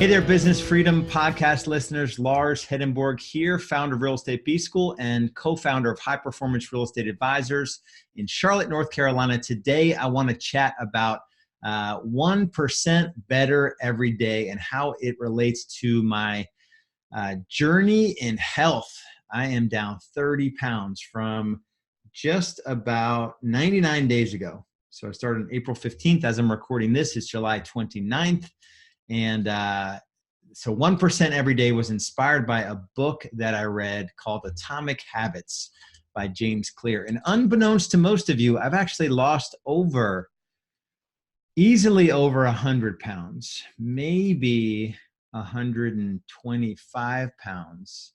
Hey there, Business Freedom Podcast listeners. Lars Hedenborg here, founder of Real Estate B School and co-founder of High Performance Real Estate Advisors in Charlotte, North Carolina. Today, I want to chat about 1% better every day and how it relates to my journey in health. I am down 30 pounds from just about 99 days ago. So I started on April 15th. As I'm recording this, it's July 29th. And so 1% every day was inspired by a book that I read called Atomic Habits by James Clear. And unbeknownst to most of you, I've actually lost easily over 100 pounds, maybe 125 pounds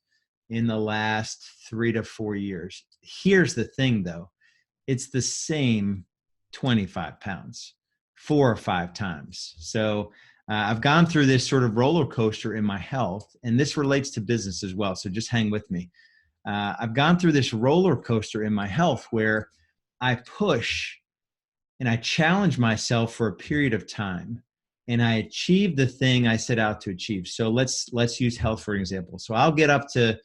in the last 3 to 4 years. Here's the thing though, it's the same 25 pounds 4 or 5 times. So I've gone through this sort of roller coaster in my health, and this relates to business as well. So just hang with me. I've gone through this roller coaster in my health where I push and I challenge myself for a period of time, and I achieve the thing I set out to achieve. So let's use health for example. So I'll get up to,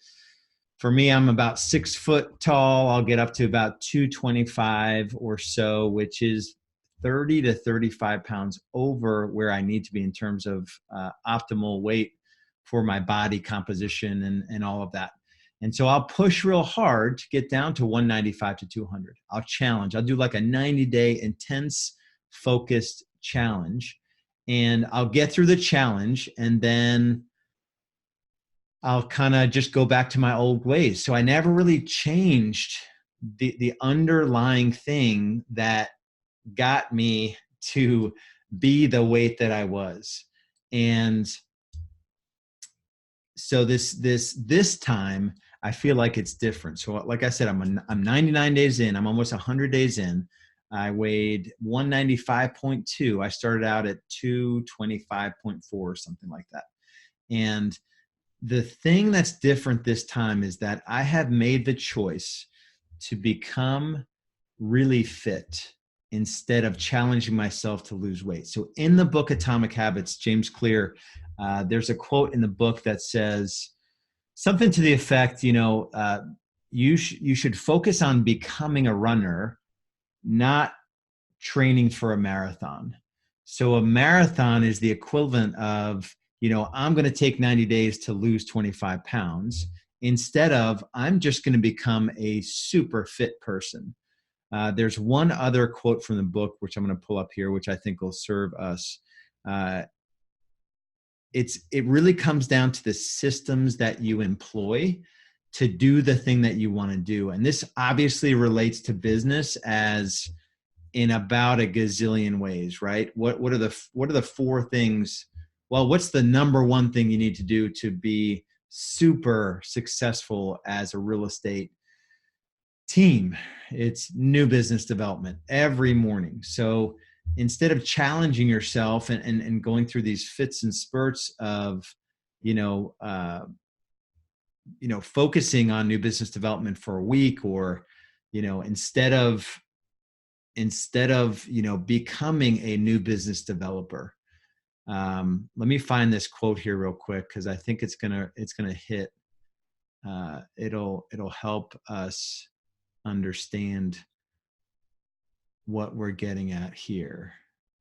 for me, I'm about 6 foot tall. I'll get up to about 225 or so, which is 30 to 35 pounds over where I need to be in terms of optimal weight for my body composition and all of that. And so I'll push real hard to get down to 195 to 200. I'll challenge. I'll do like a 90-day intense, focused challenge. And I'll get through the challenge, and then I'll kind of just go back to my old ways. So I never really changed the underlying thing that got me to be the weight that I was. And so this time I feel like it's different. So like I said, I'm 99 days in, I'm almost 100 days in. I weighed 195.2. I started out at 225.4 or something like that. And the thing that's different this time is that I have made the choice to become really fit instead of challenging myself to lose weight. So in the book Atomic Habits, James Clear, there's a quote in the book that says something to the effect, you should focus on becoming a runner, not training for a marathon. So a marathon is the equivalent of, I'm going to take 90 days to lose 25 pounds instead of I'm just going to become a super fit person. There's one other quote from the book, which I'm going to pull up here, which I think will serve us. It really comes down to the systems that you employ to do the thing that you want to do. And this obviously relates to business as in about a gazillion ways, right? What are the 4 things? Well, what's the number one thing you need to do to be super successful as a real estate team? It's new business development every morning. So instead of challenging yourself and going through these fits and spurts of, focusing on new business development for a week, or, instead of, becoming a new business developer. Let me find this quote here real quick, because I think it's gonna hit. It'll help us understand what we're getting at here.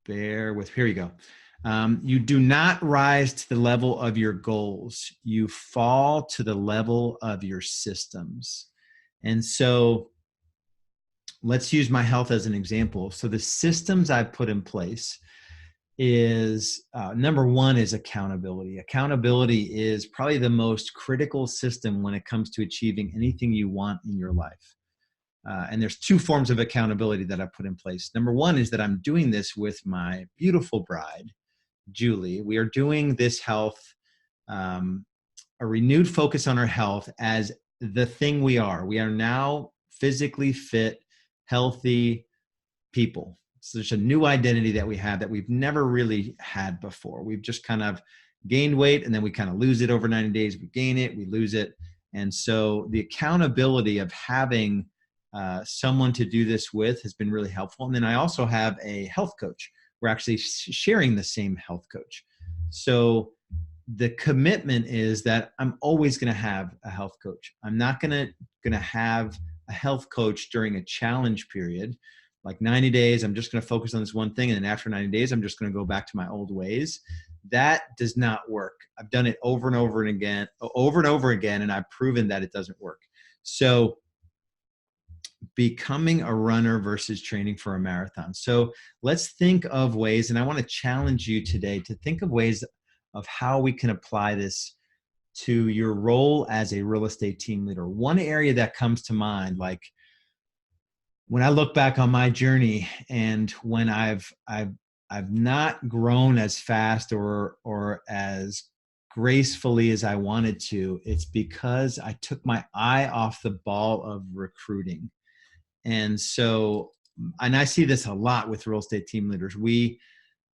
Here we go. You do not rise to the level of your goals. You fall to the level of your systems. And so let's use my health as an example. So the systems I've put in place is, number one is accountability. Accountability is probably the most critical system when it comes to achieving anything you want in your life. And there's 2 forms of accountability that I put in place. Number one is that I'm doing this with my beautiful bride, Julie. We are doing this health, a renewed focus on our health as the thing we are. We are now physically fit, healthy people. So there's a new identity that we have that we've never really had before. We've just kind of gained weight, and then we kind of lose it over 90 days. We gain it, we lose it. And so the accountability of having someone to do this with has been really helpful. And then I also have a health coach. We're actually sharing the same health coach. So the commitment is that I'm always going to have a health coach. I'm not going to have a health coach during a challenge period, like 90 days. I'm just going to focus on this one thing. And then after 90 days, I'm just going to go back to my old ways. That does not work. I've done it over and over again. And I've proven that it doesn't work. So becoming a runner versus training for a marathon. So let's think of ways, and I want to challenge you today to think of ways of how we can apply this to your role as a real estate team leader. One area that comes to mind, like when I look back on my journey and when I've not grown as fast or as gracefully as I wanted to, it's because I took my eye off the ball of recruiting. And so, and I see this a lot with real estate team leaders. We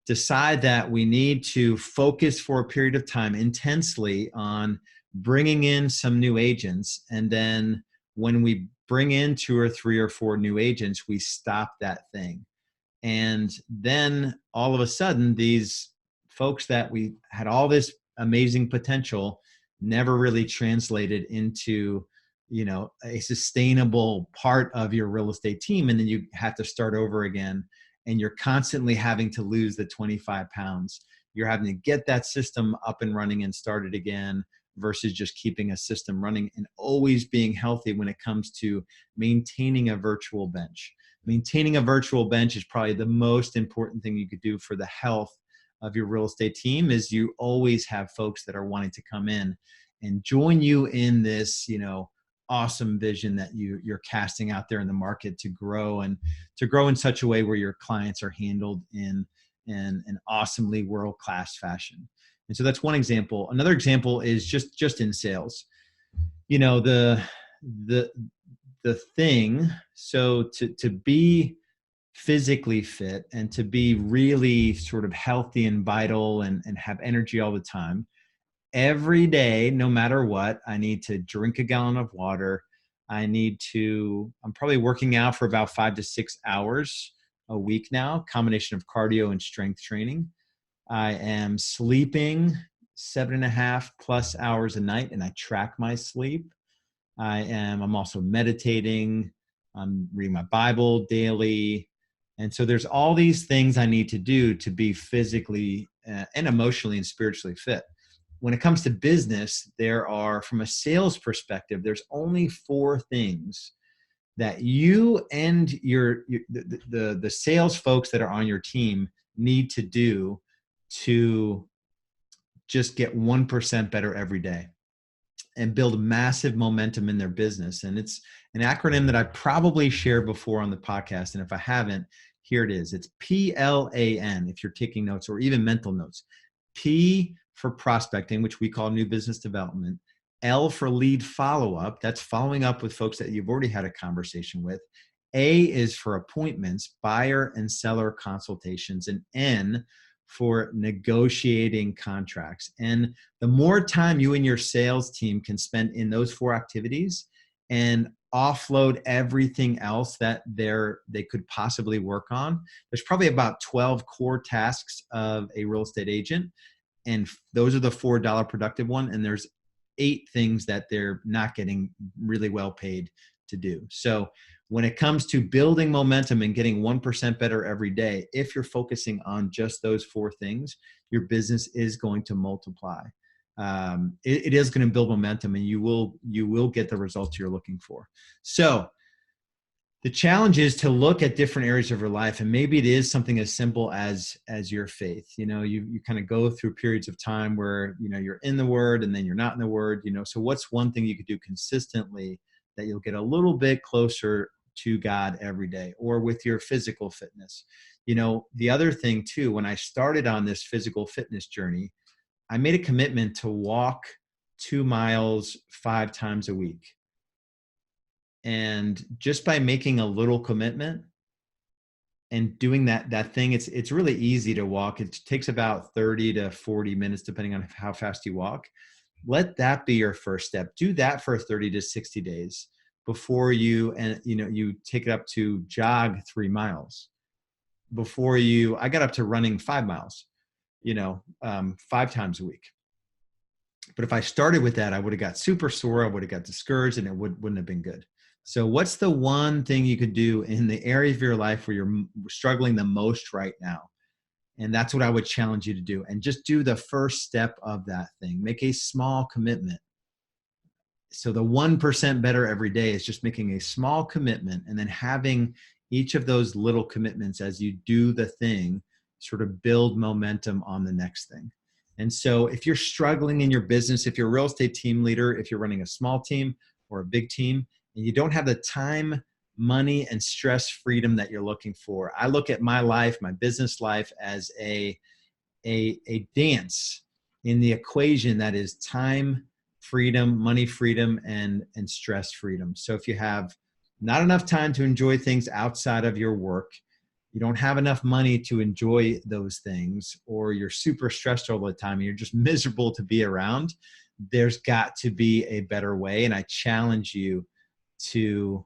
decide that we need to focus for a period of time intensely on bringing in some new agents. And then when we bring in 2 or 3 or 4 new agents, we stop that thing. And then all of a sudden, these folks that we had all this amazing potential never really translated into, a sustainable part of your real estate team. And then you have to start over again. And you're constantly having to lose the 25 pounds. You're having to get that system up and running and started again versus just keeping a system running and always being healthy when it comes to maintaining a virtual bench. Maintaining a virtual bench is probably the most important thing you could do for the health of your real estate team. Is you always have folks that are wanting to come in and join you in this, awesome vision that you're casting out there in the market to grow in such a way where your clients are handled in an awesomely world-class fashion. And so that's one example. Another example is just in sales. The thing, so to be physically fit and to be really sort of healthy and vital and have energy all the time, every day, no matter what, I need to drink a gallon of water. I'm probably working out for about 5 to 6 hours a week now, combination of cardio and strength training. I am sleeping 7.5 plus hours a night, and I track my sleep. I'm also meditating. I'm reading my Bible daily. And so there's all these things I need to do to be physically and emotionally and spiritually fit. When it comes to business, from a sales perspective, there's only 4 things that you and the sales folks that are on your team need to do to just get 1% better every day and build massive momentum in their business. And it's an acronym that I probably shared before on the podcast. And if I haven't, here it is. It's PLAN, if you're taking notes or even mental notes. P for prospecting, which we call new business development. L for lead follow-up. That's following up with folks that you've already had a conversation with. A is for appointments, buyer and seller consultations. And N for negotiating contracts. And the more time you and your sales team can spend in those 4 activities and offload everything else that they could possibly work on, there's probably about 12 core tasks of a real estate agent. And those are the $4 productive one. And there's 8 things that they're not getting really well paid to do. So when it comes to building momentum and getting 1% better every day, if you're focusing on just those 4 things, your business is going to multiply. It is going to build momentum, and you will get the results you're looking for. So the challenge is to look at different areas of your life, and maybe it is something as simple as your faith. You kind of go through periods of time where you're in the Word and then you're not in the Word. So what's one thing you could do consistently that you'll get a little bit closer to God every day? Or with your physical fitness. The other thing too, when I started on this physical fitness journey, I made a commitment to walk 2 miles 5 times a week. And just by making a little commitment and doing that thing, it's really easy to walk. It takes about 30 to 40 minutes, depending on how fast you walk. Let that be your first step. Do that for 30 to 60 days before you take it up to jog 3 miles. I got up to running 5 miles, 5 times a week. But if I started with that, I would have got super sore. I would have got discouraged, and it wouldn't have been good. So what's the one thing you could do in the area of your life where you're struggling the most right now? And that's what I would challenge you to do. And just do the first step of that thing. Make a small commitment. So the 1% better every day is just making a small commitment and then having each of those little commitments as you do the thing sort of build momentum on the next thing. And so if you're struggling in your business, if you're a real estate team leader, if you're running a small team or a big team, and you don't have the time, money, and stress freedom that you're looking for, I look at my life, my business life, as a dance in the equation that is time freedom, money freedom, and stress freedom. So if you have not enough time to enjoy things outside of your work, you don't have enough money to enjoy those things, or you're super stressed all the time and you're just miserable to be around, there's got to be a better way. And I challenge you to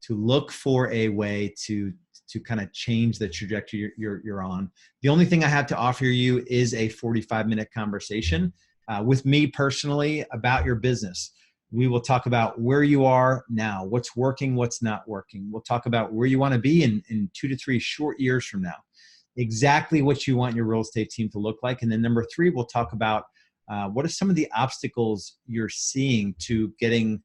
look for a way to kind of change the trajectory you're on. The only thing I have to offer you is a 45-minute conversation with me personally about your business. We will talk about where you are now, what's working, what's not working. We'll talk about where you want to be in 2 to 3 short years from now, exactly what you want your real estate team to look like. And then number 3, we'll talk about what are some of the obstacles you're seeing to getting,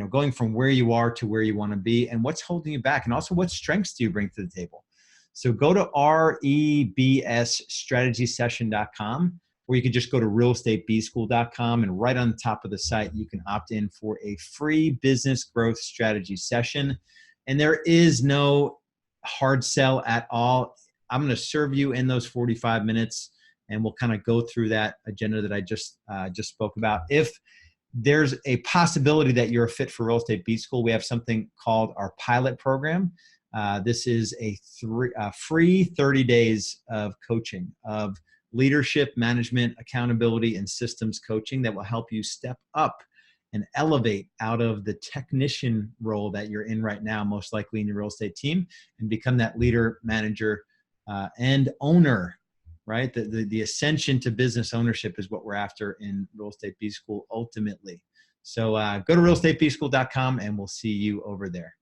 going from where you are to where you want to be, and what's holding you back, and also what strengths do you bring to the table. So go to rebsstrategysession.com, or you can just go to realestatebschool.com, and right on the top of the site, you can opt in for a free business growth strategy session. And there is no hard sell at all. I'm going to serve you in those 45 minutes, and we'll kind of go through that agenda that I just spoke about. If there's a possibility that you're a fit for Real Estate B School, we have something called our pilot program. This is a free 30 days of coaching, of leadership, management, accountability, and systems coaching that will help you step up and elevate out of the technician role that you're in right now, most likely in your real estate team, and become that leader, manager, and owner. Right? The ascension to business ownership is what we're after in Real Estate B School ultimately. So go to realestatebschool.com and we'll see you over there.